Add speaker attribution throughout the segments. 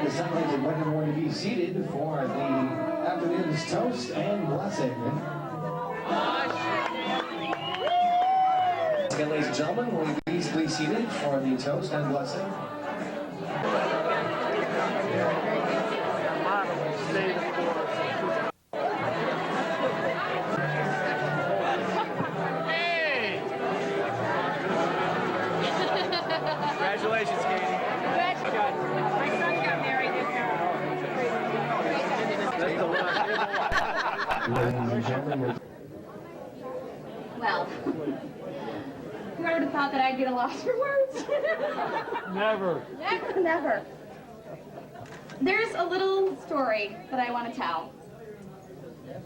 Speaker 1: it sounds like they're going to be seated for the afternoon's toast and blessing. Again, ladies and gentlemen, will you please be seated for the toast and blessing?
Speaker 2: Congratulations, Katie.
Speaker 3: My son got married this year. Well, whoever would have thought that I'd get a loss for words?
Speaker 2: Never.
Speaker 3: Never. There's a little story that I want to tell.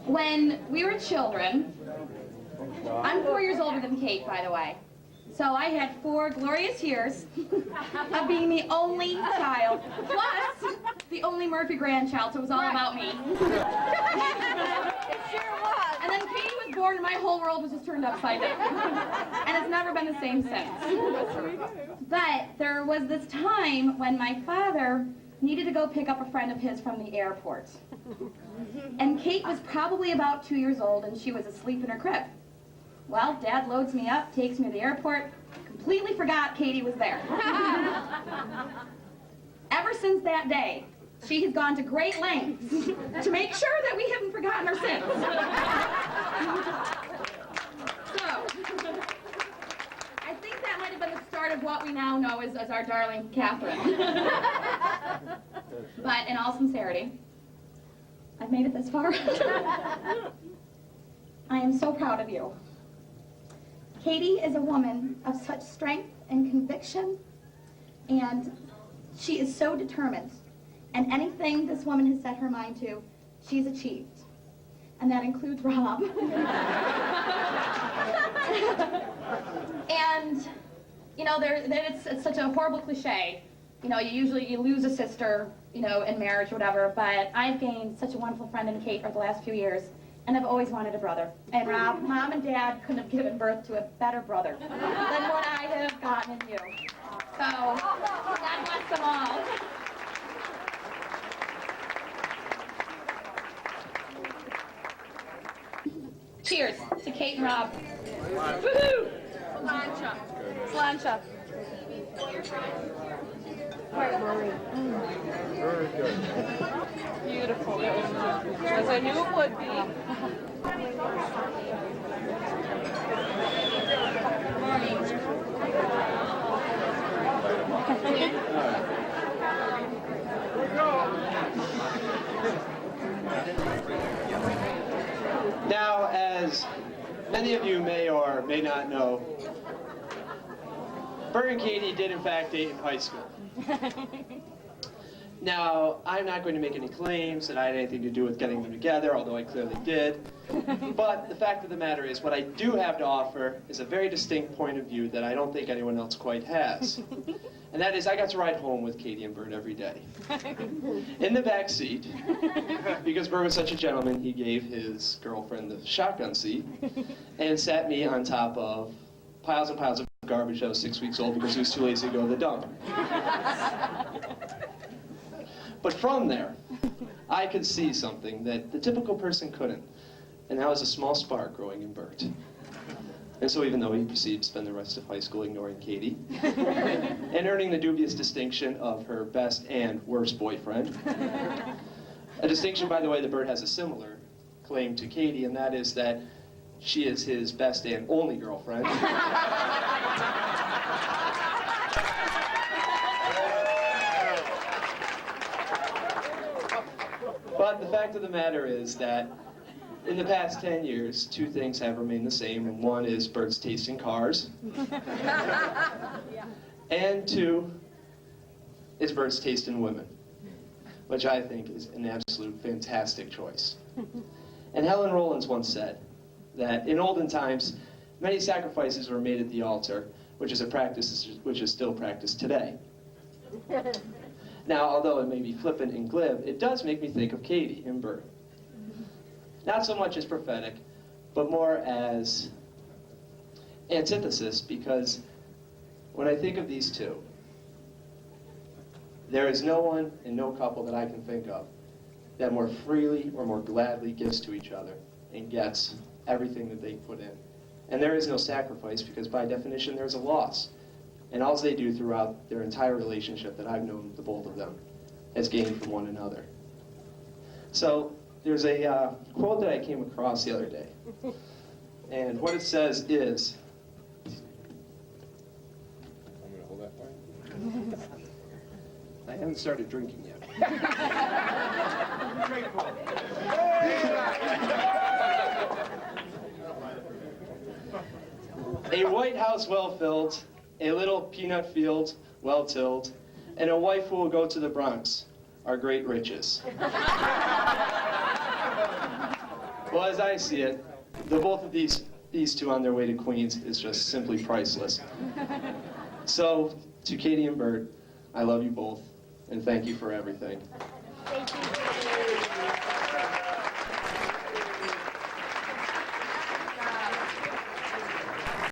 Speaker 3: When we were children, I'm 4 years older than Kate, by the way. So I had 4 glorious years of being the only child, plus the only Murphy grandchild, so it was all about me.
Speaker 4: It sure was.
Speaker 3: And then Katie was born and my whole world was just turned upside down. And it's never been the same since. But there was this time when my father needed to go pick up a friend of his from the airport. And Kate was probably about 2 years old and she was asleep in her crib. Well, Dad loads me up, takes me to the airport, completely forgot Katie was there. Ever since that day, she has gone to great lengths to make sure that we haven't forgotten her since. So, I think that might have been the start of what we now know as our darling Catherine. But in all sincerity, I've made it this far. I am so proud of you. Katie is a woman of such strength and conviction, and she is so determined. And anything this woman has set her mind to, she's achieved. And that includes Rob. And, you know, it's such a horrible cliche. You know, you lose a sister, you know, in marriage or whatever, but I've gained such a wonderful friend in Kate over the last few years. And I've always wanted a brother. And Rob, Mom and Dad couldn't have given birth to a better brother than what I have gotten in you. So, God bless them all. Cheers to Kate and Rob. Woohoo! Slancha. Slancha.
Speaker 2: Very good.
Speaker 5: Beautiful. As I knew it would be.
Speaker 6: Now, as many of you may or may not know, Bert and Katie did in fact date in high school. Now, I'm not going to make any claims that I had anything to do with getting them together, although I clearly did. But the fact of the matter is, what I do have to offer is a very distinct point of view that I don't think anyone else quite has. And that is, I got to ride home with Katie and Bert every day. In the back seat, because Bert was such a gentleman, he gave his girlfriend the shotgun seat and sat me on top of piles and piles of garbage that was 6 weeks old because he was too lazy to go to the dump. But from there, I could see something that the typical person couldn't, and that was a small spark growing in Bert. And so even though he proceeded to spend the rest of high school ignoring Katie, and earning the dubious distinction of her best and worst boyfriend, a distinction, by the way, that Bert has a similar claim to Katie, and that is that she is his best and only girlfriend. But the fact of the matter is that in the past 10 years, 2 things have remained the same, and one is Bert's taste in cars, and 2 is Bert's taste in women, which I think is an absolute fantastic choice. And Helen Rollins once said that in olden times, many sacrifices were made at the altar, which is a practice which is still practiced today. Now, although it may be flippant and glib, it does make me think of Katie and Bert. Not so much as prophetic, but more as antithesis, because when I think of these two, There is no one and no couple that I can think of that more freely or more gladly gives to each other and gets everything that they put in. And there is no sacrifice because by definition there's a loss. And all they do throughout their entire relationship that I've known the both of them is gain from one another. So there's a quote that I came across the other day. And what it says is,
Speaker 2: I'm going to hold that for you.
Speaker 6: I haven't started drinking yet. A White House well filled, a little peanut field well tilled, and a wife who will go to the Bronx are great riches. Well, as I see it, the both of these two on their way to Queens is just simply priceless. So, to Katie and Bert, I love you both, and thank you for everything.
Speaker 4: Thank you.